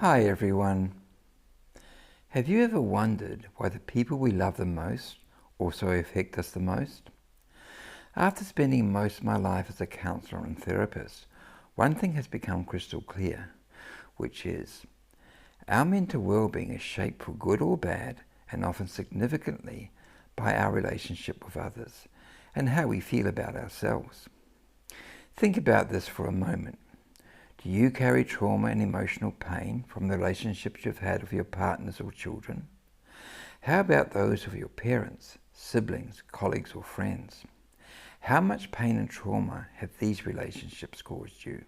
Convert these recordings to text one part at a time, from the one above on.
Hi everyone. Have you ever wondered why the people we love the most also affect us the most? After spending most of my life as a counsellor and therapist, one thing has become crystal clear, which is our mental well-being is shaped for good or bad, and often significantly, by our relationship with others and how we feel about ourselves. Think about this for a moment. Do you carry trauma and emotional pain from the relationships you've had with your partners or children? How about those with your parents, siblings, colleagues or friends? How much pain and trauma have these relationships caused you?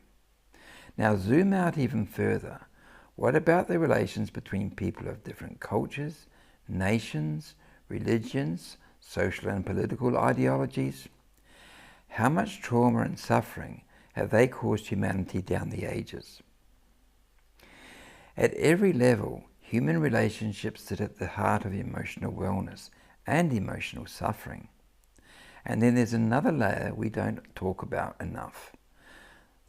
Now zoom out even further. What about the relations between people of different cultures, nations, religions, social and political ideologies? How much trauma and suffering have they caused humanity down the ages? At every level, human relationships sit at the heart of emotional wellness and emotional suffering. And then there's another layer we don't talk about enough.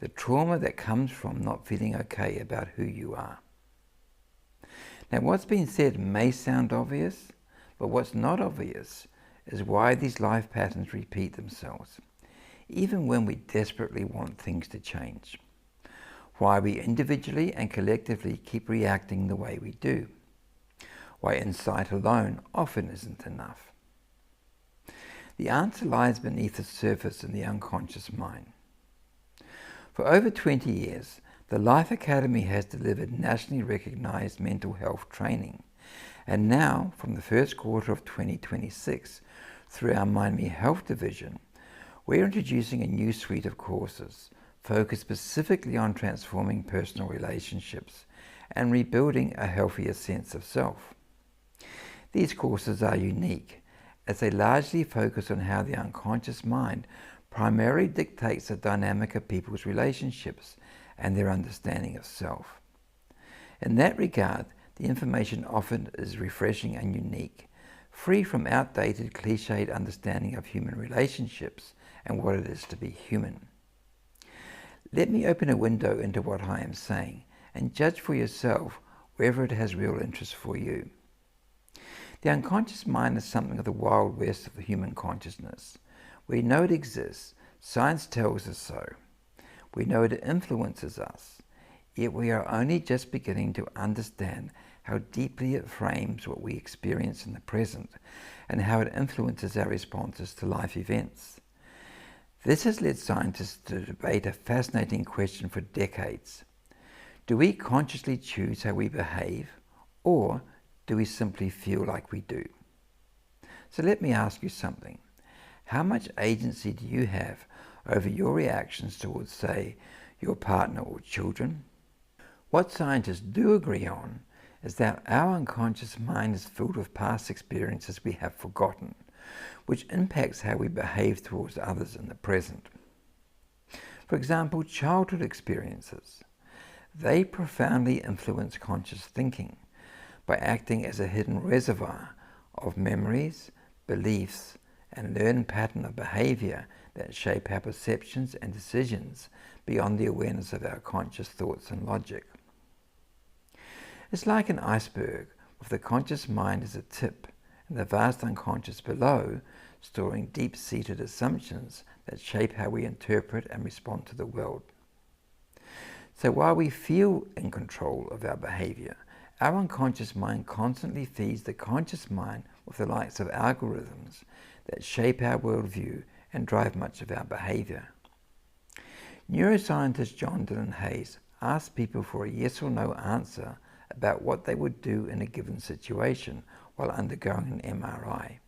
The trauma that comes from not feeling okay about who you are. Now what's been said may sound obvious, but what's not obvious is why these life patterns repeat themselves, even when we desperately want things to change. Why we individually and collectively keep reacting the way we do. Why insight alone often isn't enough. The answer lies beneath the surface in the unconscious mind. For over 20 years, the Life Academy has delivered nationally recognized mental health training. And now, from the first quarter of 2026, through our MindMe Health division, we're introducing a new suite of courses focused specifically on transforming personal relationships and rebuilding a healthier sense of self. These courses are unique as they largely focus on how the unconscious mind primarily dictates the dynamic of people's relationships and their understanding of self. In that regard, the information offered is refreshing and unique, free from outdated, cliched understanding of human relationships and what it is to be human. Let me open a window into what I am saying and judge for yourself whether it has real interest for you. The unconscious mind is something of the wild west of the human consciousness. We know it exists. Science tells us so. We know it influences us, yet we are only just beginning to understand how deeply it frames what we experience in the present and how it influences our responses to life events. This has led scientists to debate a fascinating question for decades. Do we consciously choose how we behave, or do we simply feel like we do? So let me ask you something. How much agency do you have over your reactions towards, say, your partner or children? What scientists do agree on is that our unconscious mind is filled with past experiences we have forgotten, which impacts how we behave towards others in the present. For example, childhood experiences. They profoundly influence conscious thinking by acting as a hidden reservoir of memories, beliefs, and learned pattern of behavior that shape our perceptions and decisions beyond the awareness of our conscious thoughts and logic. It's like an iceberg, with the conscious mind as a tip and the vast unconscious below, storing deep-seated assumptions that shape how we interpret and respond to the world. So while we feel in control of our behavior, our unconscious mind constantly feeds the conscious mind with the likes of algorithms that shape our worldview and drive much of our behavior. Neuroscientist John Dylan Hayes asked people for a yes or no answer about what they would do in a given situation while undergoing an MRI.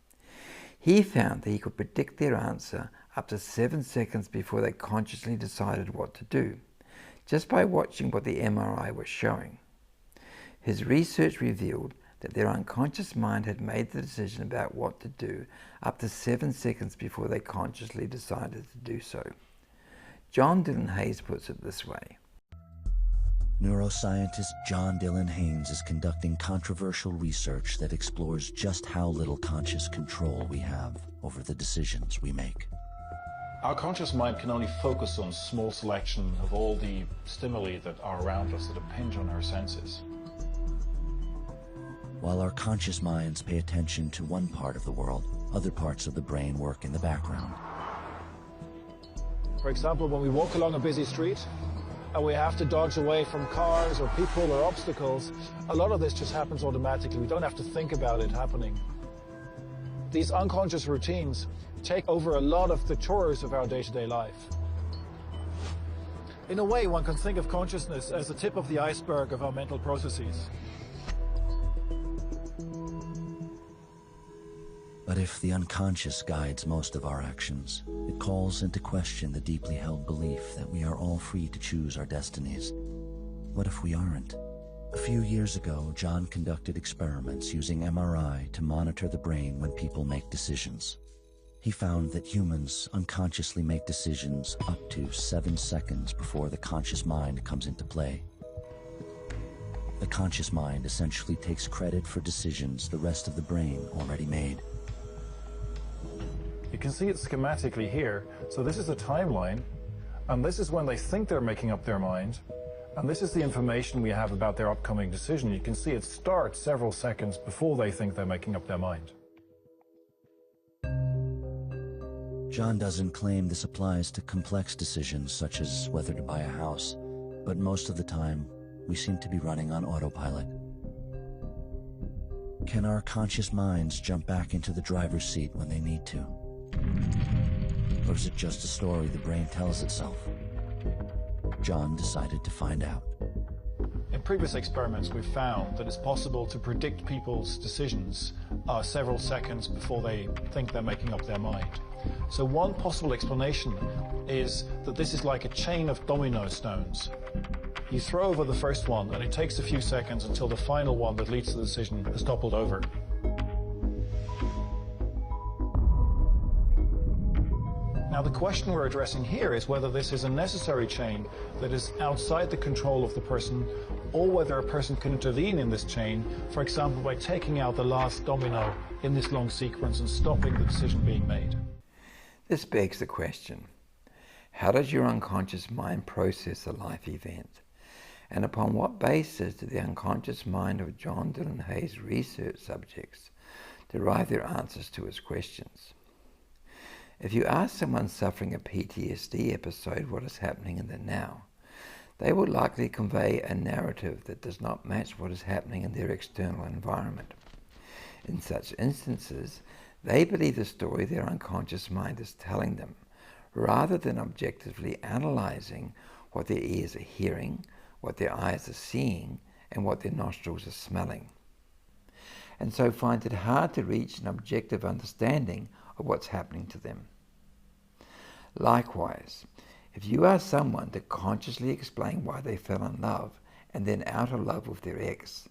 He found that he could predict their answer up to 7 seconds before they consciously decided what to do, just by watching what the MRI was showing. His research revealed that their unconscious mind had made the decision about what to do up to 7 seconds before they consciously decided to do so. John Dylan Hayes puts it this way. Neuroscientist John Dylan Haynes is conducting controversial research that explores just how little conscious control we have over the decisions we make. Our conscious mind can only focus on a small selection of all the stimuli that are around us that impinge on our senses. While our conscious minds pay attention to one part of the world, other parts of the brain work in the background. For example, when we walk along a busy street and we have to dodge away from cars or people or obstacles, a lot of this just happens automatically. We don't have to think about it happening. These unconscious routines take over a lot of the chores of our day-to-day life. In a way, one can think of consciousness as the tip of the iceberg of our mental processes. But if the unconscious guides most of our actions, it calls into question the deeply held belief that we are all free to choose our destinies. What if we aren't? A few years ago, John conducted experiments using MRI to monitor the brain when people make decisions. He found that humans unconsciously make decisions up to 7 seconds before the conscious mind comes into play. The conscious mind essentially takes credit for decisions the rest of the brain already made. You can see it schematically here. So this is a timeline, and this is when they think they're making up their mind, and this is the information we have about their upcoming decision. You can see it starts several seconds before they think they're making up their mind. John doesn't claim this applies to complex decisions such as whether to buy a house, but most of the time, we seem to be running on autopilot. Can our conscious minds jump back into the driver's seat when they need to? Or is it just a story the brain tells itself? John decided to find out. In previous experiments, we've found that it's possible to predict people's decisions several seconds before they think they're making up their mind. So one possible explanation is that this is like a chain of domino stones. You throw over the first one, and it takes a few seconds until the final one that leads to the decision is toppled over. Now, the question we're addressing here is whether this is a necessary chain that is outside the control of the person, or whether a person can intervene in this chain, for example, by taking out the last domino in this long sequence and stopping the decision being made. This begs the question, how does your unconscious mind process a life event? And upon what basis did the unconscious mind of John Dylan Hayes' research subjects derive their answers to his questions? If you ask someone suffering a PTSD episode what is happening in the now, they will likely convey a narrative that does not match what is happening in their external environment. In such instances, they believe the story their unconscious mind is telling them, rather than objectively analyzing what their ears are hearing, what their eyes are seeing, and what their nostrils are smelling, and so find it hard to reach an objective understanding of what's happening to them. Likewise, if you ask someone to consciously explain why they fell in love and then out of love with their ex,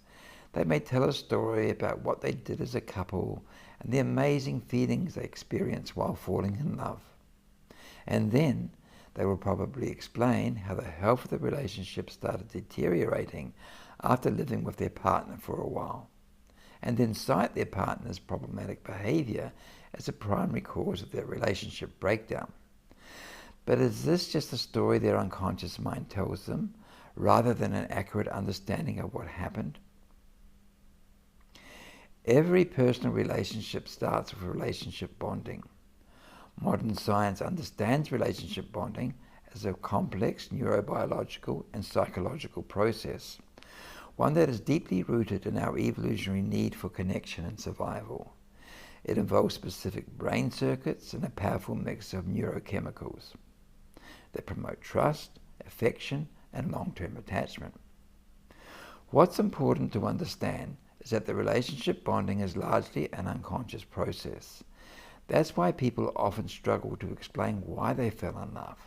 they may tell a story about what they did as a couple and the amazing feelings they experienced while falling in love. And then they will probably explain how the health of the relationship started deteriorating after living with their partner for a while, and then cite their partner's problematic behavior as a primary cause of their relationship breakdown. But is this just a story their unconscious mind tells them, rather than an accurate understanding of what happened? Every personal relationship starts with relationship bonding. Modern science understands relationship bonding as a complex neurobiological and psychological process, one that is deeply rooted in our evolutionary need for connection and survival. It involves specific brain circuits and a powerful mix of neurochemicals that promote trust, affection, and long-term attachment. What's important to understand is that the relationship bonding is largely an unconscious process. That's why people often struggle to explain why they fell in love,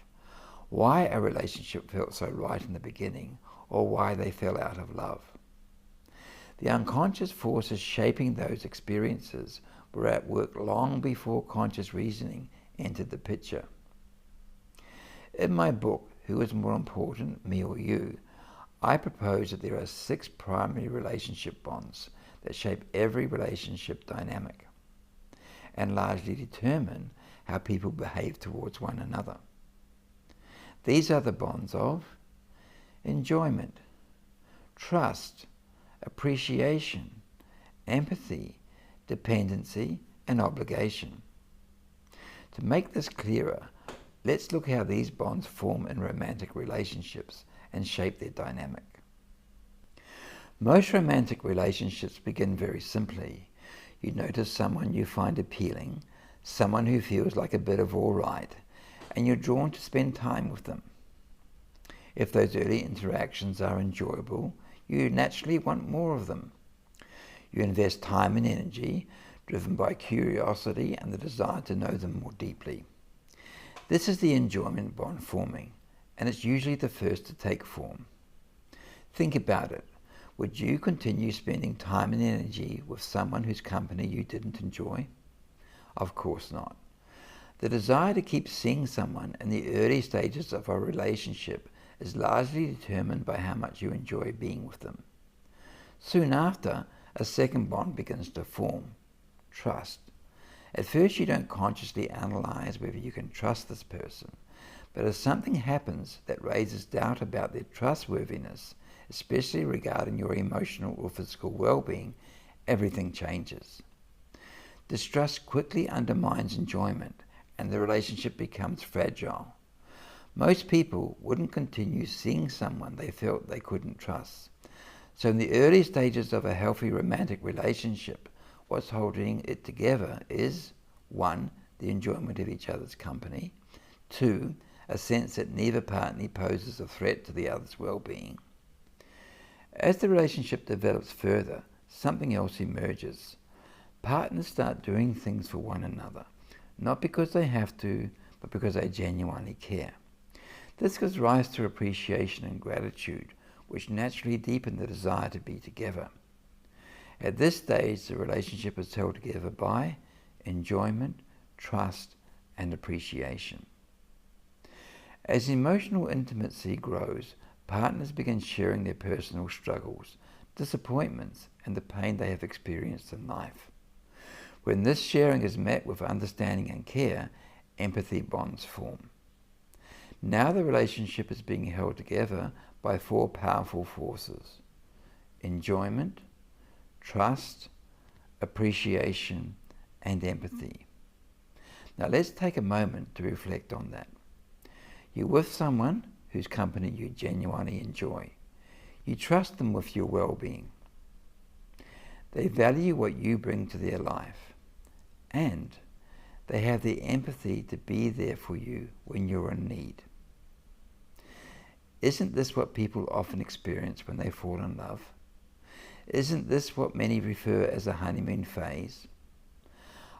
why a relationship felt so right in the beginning, or why they fell out of love. The unconscious forces shaping those experiences were at work long before conscious reasoning entered the picture. In my book, Who is More Important, Me or You?, I propose that there are 6 primary relationship bonds that shape every relationship dynamic and largely determine how people behave towards one another. These are the bonds of enjoyment, trust, appreciation, empathy, dependency, and obligation. To make this clearer, let's look how these bonds form in romantic relationships and shape their dynamic. Most romantic relationships begin very simply. You notice someone you find appealing, someone who feels like a bit of all right, and you're drawn to spend time with them. If those early interactions are enjoyable, you naturally want more of them. You invest time and energy, driven by curiosity and the desire to know them more deeply. This is the enjoyment bond forming, and it's usually the first to take form. Think about it. Would you continue spending time and energy with someone whose company you didn't enjoy? Of course not. The desire to keep seeing someone in the early stages of a relationship is largely determined by how much you enjoy being with them. Soon after, a second bond begins to form, trust. At first you don't consciously analyze whether you can trust this person, but as something happens that raises doubt about their trustworthiness, especially regarding your emotional or physical well-being, everything changes. Distrust quickly undermines enjoyment, and the relationship becomes fragile. Most people wouldn't continue seeing someone they felt they couldn't trust. So in the early stages of a healthy romantic relationship, what's holding it together is 1. The enjoyment of each other's company, 2. A sense that neither partner poses a threat to the other's well-being. As the relationship develops further, something else emerges. Partners start doing things for one another, not because they have to, but because they genuinely care. This gives rise to appreciation and gratitude, which naturally deepen the desire to be together. At this stage, the relationship is held together by enjoyment, trust, and appreciation. As emotional intimacy grows, partners begin sharing their personal struggles, disappointments, and the pain they have experienced in life. When this sharing is met with understanding and care, empathy bonds form. Now the relationship is being held together by 4 powerful forces: enjoyment, trust, appreciation, and empathy. Now let's take a moment to reflect on that. You're with someone whose company you genuinely enjoy. You trust them with your well-being. They value what you bring to their life, and they have the empathy to be there for you when you're in need. Isn't this what people often experience when they fall in love? Isn't this what many refer as a honeymoon phase?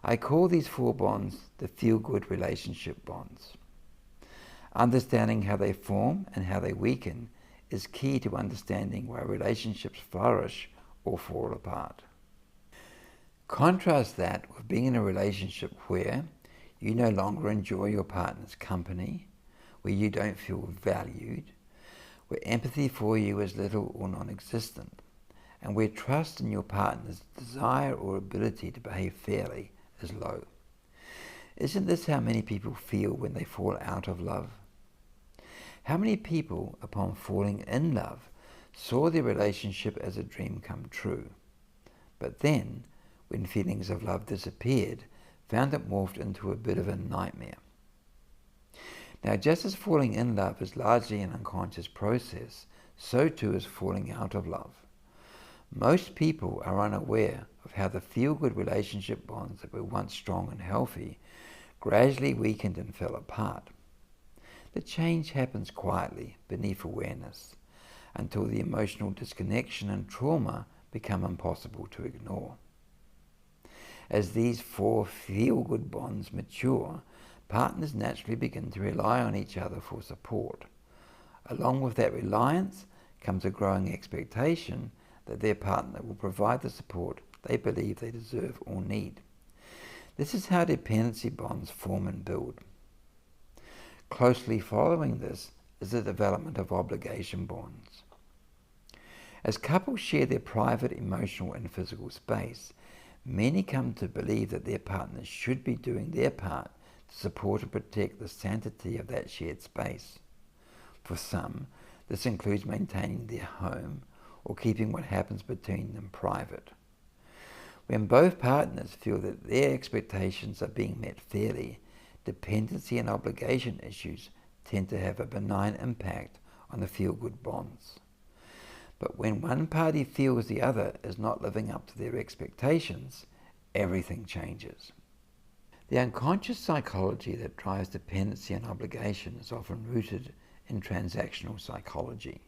I call these 4 bonds the feel-good relationship bonds. Understanding how they form and how they weaken is key to understanding why relationships flourish or fall apart. Contrast that with being in a relationship where you no longer enjoy your partner's company, where you don't feel valued, where empathy for you is little or non-existent, and where trust in your partner's desire or ability to behave fairly is low. Isn't this how many people feel when they fall out of love? How many people, upon falling in love, saw their relationship as a dream come true, but then, when feelings of love disappeared, found it morphed into a bit of a nightmare? Now, just as falling in love is largely an unconscious process, so too is falling out of love. Most people are unaware of how the feel-good relationship bonds that were once strong and healthy gradually weakened and fell apart. The change happens quietly, beneath awareness, until the emotional disconnection and trauma become impossible to ignore. As these 4 feel-good bonds mature, partners naturally begin to rely on each other for support. Along with that reliance comes a growing expectation that their partner will provide the support they believe they deserve or need. This is how dependency bonds form and build. Closely following this is the development of obligation bonds. As couples share their private emotional and physical space, many come to believe that their partners should be doing their part to support and protect the sanctity of that shared space. For some, this includes maintaining their home or keeping what happens between them private. When both partners feel that their expectations are being met fairly, dependency and obligation issues tend to have a benign impact on the feel-good bonds. But when one party feels the other is not living up to their expectations, everything changes. The unconscious psychology that drives dependency and obligation is often rooted in transactional psychology.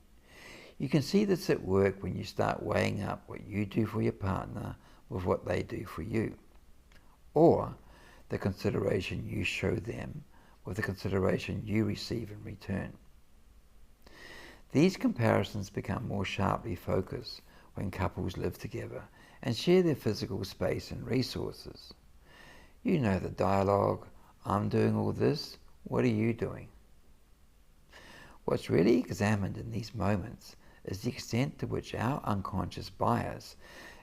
You can see this at work when you start weighing up what you do for your partner with what they do for you, or the consideration you show them with the consideration you receive in return. These comparisons become more sharply focused when couples live together and share their physical space and resources. You know the dialogue, I'm doing all this, what are you doing? What's really examined in these moments is the extent to which our unconscious bias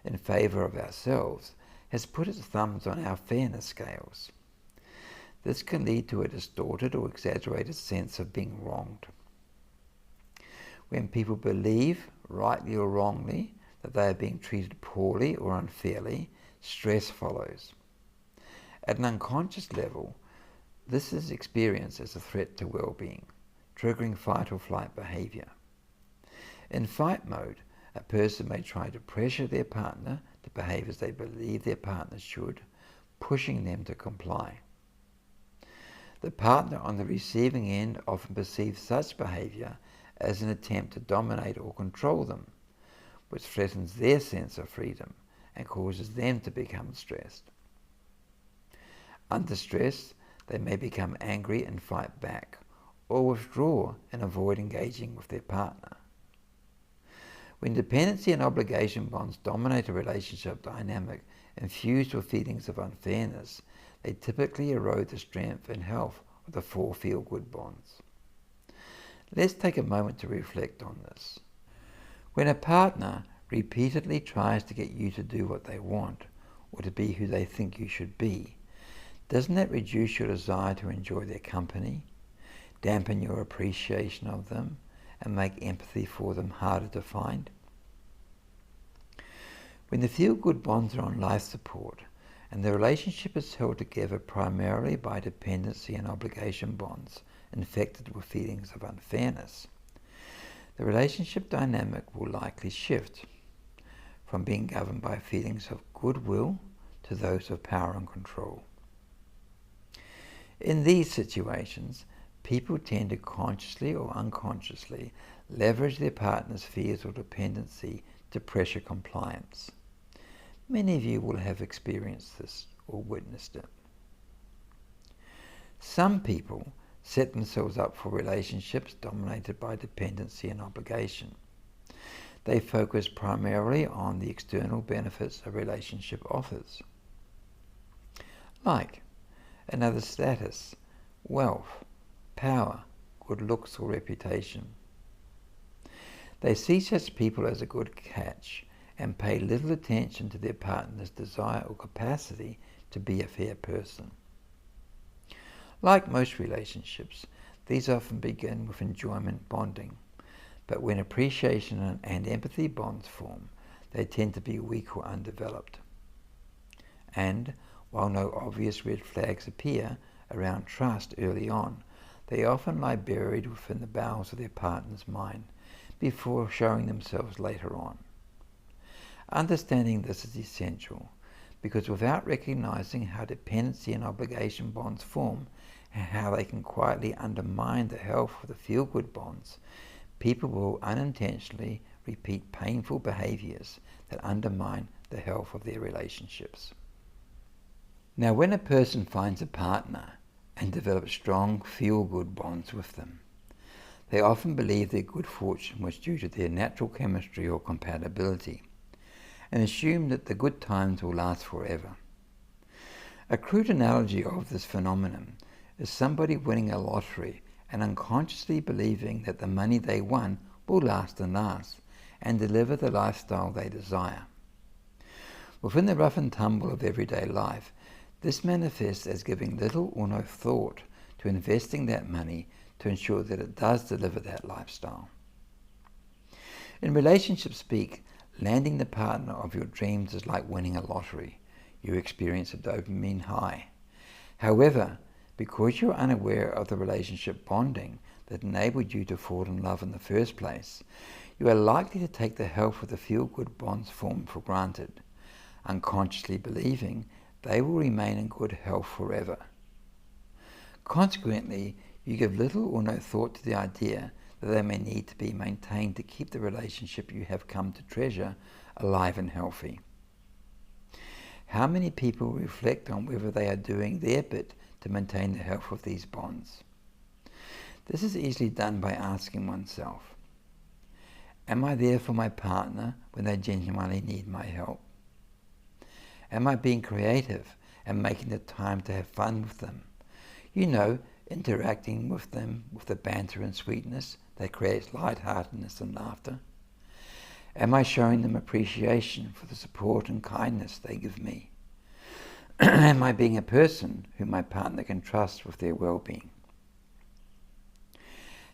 in favor of ourselves has put its thumbs on our fairness scales. This can lead to a distorted or exaggerated sense of being wronged. When people believe, rightly or wrongly, that they are being treated poorly or unfairly, stress follows. At an unconscious level, this is experienced as a threat to well-being, triggering fight or flight behavior. In fight mode, a person may try to pressure their partner to behave as they believe their partner should, pushing them to comply. The partner on the receiving end often perceives such behavior as an attempt to dominate or control them, which threatens their sense of freedom and causes them to become stressed. Under stress, they may become angry and fight back, or withdraw and avoid engaging with their partner. When dependency and obligation bonds dominate a relationship dynamic infused with feelings of unfairness, they typically erode the strength and health of the four feel-good bonds. Let's take a moment to reflect on this. When a partner repeatedly tries to get you to do what they want, or to be who they think you should be, doesn't that reduce your desire to enjoy their company, dampen your appreciation of them, and make empathy for them harder to find? When the feel-good bonds are on life support, and the relationship is held together primarily by dependency and obligation bonds infected with feelings of unfairness, the relationship dynamic will likely shift from being governed by feelings of goodwill to those of power and control. In these situations, people tend to consciously or unconsciously leverage their partner's fears or dependency to pressure compliance. Many of you will have experienced this or witnessed it. Some people set themselves up for relationships dominated by dependency and obligation. They focus primarily on the external benefits a relationship offers, like another status, wealth, power, good looks or reputation. They see such people as a good catch and pay little attention to their partner's desire or capacity to be a fair person. Like most relationships, these often begin with enjoyment bonding, but when appreciation and empathy bonds form, they tend to be weak or undeveloped. And while no obvious red flags appear around trust early on, they often lie buried within the bowels of their partner's mind before showing themselves later on. Understanding this is essential, because without recognizing how dependency and obligation bonds form and how they can quietly undermine the health of the feel-good bonds, people will unintentionally repeat painful behaviors that undermine the health of their relationships. Now, when a person finds a partner and develops strong feel-good bonds with them, they often believe their good fortune was due to their natural chemistry or compatibility, and assume that the good times will last forever. A crude analogy of this phenomenon is somebody winning a lottery and unconsciously believing that the money they won will last and last and deliver the lifestyle they desire. Within the rough and tumble of everyday life, This manifests as giving little or no thought to investing that money to ensure that it does deliver that lifestyle. In relationship speak, landing the partner of your dreams is like winning a lottery. You experience a dopamine high. However, because you're unaware of the relationship bonding that enabled you to fall in love in the first place, you are likely to take the health of the feel-good bonds formed for granted, unconsciously believing they will remain in good health forever. Consequently, you give little or no thought to the idea that they may need to be maintained to keep the relationship you have come to treasure alive and healthy. How many people reflect on whether they are doing their bit to maintain the health of these bonds? This is easily done by asking oneself, am I there for my partner when they genuinely need my help? Am I being creative and making the time to have fun with them? You know, interacting with them with the banter and sweetness that creates lightheartedness and laughter. Am I showing them appreciation for the support and kindness they give me? Am I being a person whom my partner can trust with their well-being?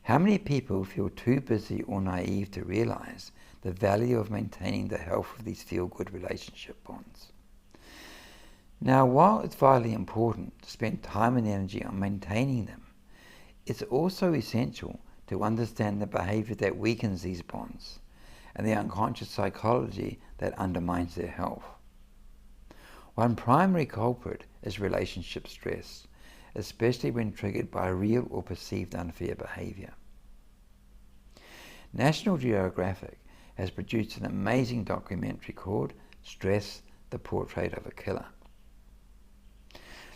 How many people feel too busy or naive to realize the value of maintaining the health of these feel-good relationship bonds? Now, while it's vitally important to spend time and energy on maintaining them, it's also essential to understand the behavior that weakens these bonds and the unconscious psychology that undermines their health. One primary culprit is relationship stress, especially when triggered by real or perceived unfair behavior. National Geographic has produced an amazing documentary called Stress, the Portrait of a Killer.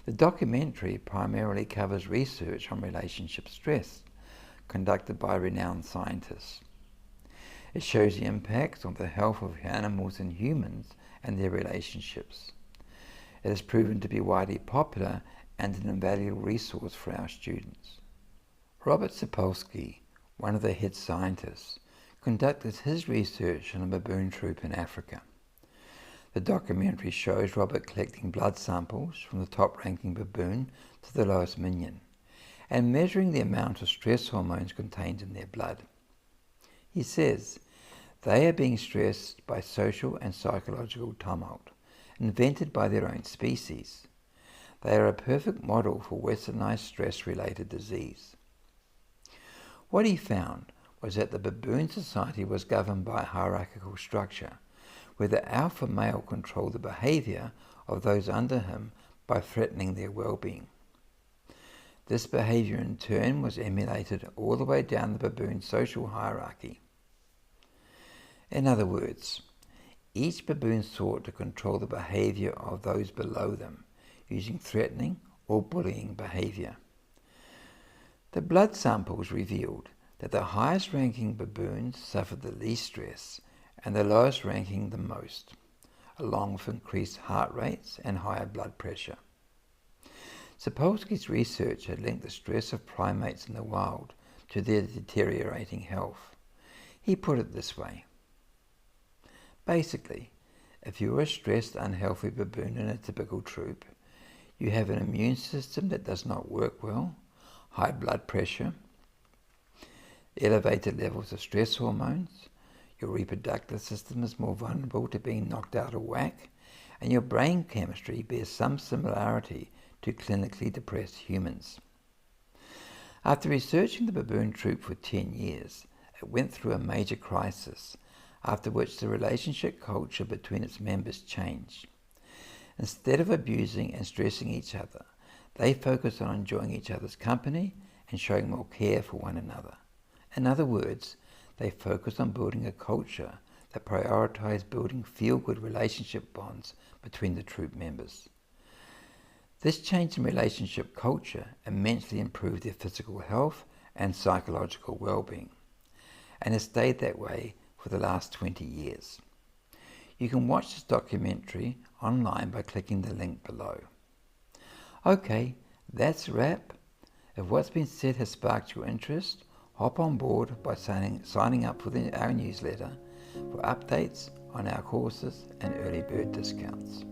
The documentary primarily covers research on relationship stress conducted by renowned scientists. It shows the impacts on the health of animals and humans and their relationships. It has proven to be widely popular and an invaluable resource for our students. Robert Sapolsky, one of the head scientists, conducted his research on a baboon troop in Africa. The documentary shows Robert collecting blood samples from the top-ranking baboon to the lowest minion and measuring the amount of stress hormones contained in their blood. He says, they are being stressed by social and psychological tumult, invented by their own species. They are a perfect model for westernized stress-related disease. What he found was that the baboon society was governed by a hierarchical structure, where the alpha male controlled the behavior of those under him by threatening their well-being. This behavior in turn was emulated all the way down the baboon social hierarchy. In other words, each baboon sought to control the behavior of those below them, using threatening or bullying behavior. The blood samples revealed that the highest ranking baboons suffered the least stress and the lowest ranking the most, along with increased heart rates and higher blood pressure. Sapolsky's research had linked the stress of primates in the wild to their deteriorating health. He put it this way. Basically, if you're a stressed, unhealthy baboon in a typical troop, you have an immune system that does not work well, high blood pressure, elevated levels of stress hormones, your reproductive system is more vulnerable to being knocked out of whack, and your brain chemistry bears some similarity to clinically depressed humans. After researching the baboon troop for 10 years, it went through a major crisis, after which the relationship culture between its members changed. Instead of abusing and stressing each other, they focused on enjoying each other's company and showing more care for one another. In other words, they focused on building a culture that prioritized building feel-good relationship bonds between the troop members. This change in relationship culture immensely improved their physical health and psychological well-being, and has stayed that way for the last 20 years. You can watch this documentary online by clicking the link below. Okay, that's a wrap. If what's been said has sparked your interest, hop on board by signing up for our newsletter for updates on our courses and early bird discounts.